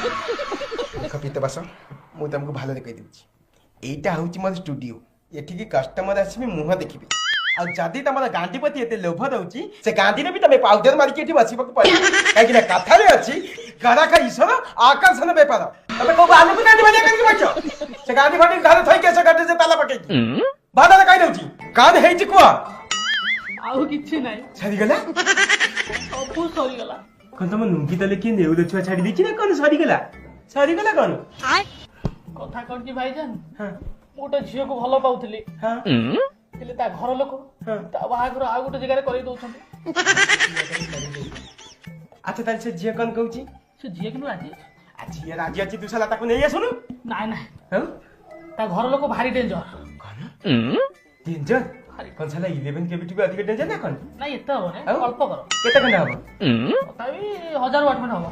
देख पीत बस मुझे तुमको भलो कही दूची एटा हूँ मोर स्टूडियो एठिकी कस्टमर आसबे मुह देखिए आ जदि तुम गांधी प्रति एत लोभ दौची से गांधी ने भी तुम पाउडर मारिक ये बसवा पड़े कहीं कथा अच्छी गराख ईश्वर आकर्षण बेपार तुम कौ आलू गांधी भाजा करके बच से गांधी भाटी घर थई केस काटे से ताला पकई बाधा कही दौची कान है कह आउ किछि नाही छाड़ी गला सब सरी गला कौन तुम नुंगी तले किए नेउल छुआ छाड़ी देछि ना कौन सरी गला कौन कथा कोन की भाईजान हां मोटे झियो को भलो पाउथली हां हेले ता घर लोक ता बाहागर आ गोटे जगह करै दउछन अच्छा ताल से झियो कौन कहूची से झियो किनु राजी आज ये राजी अछि दुसला ताको नहीं आसुनु नाय नाय हां ता घर लोक भारी डेंजर कौन डेंजर कौन साला 11 केबीटी भी अधिक डेंजर ना कौन नाय एता हो रे आउ? अल्प करो केते खंडा हबो तभी 1000 वाट में हबो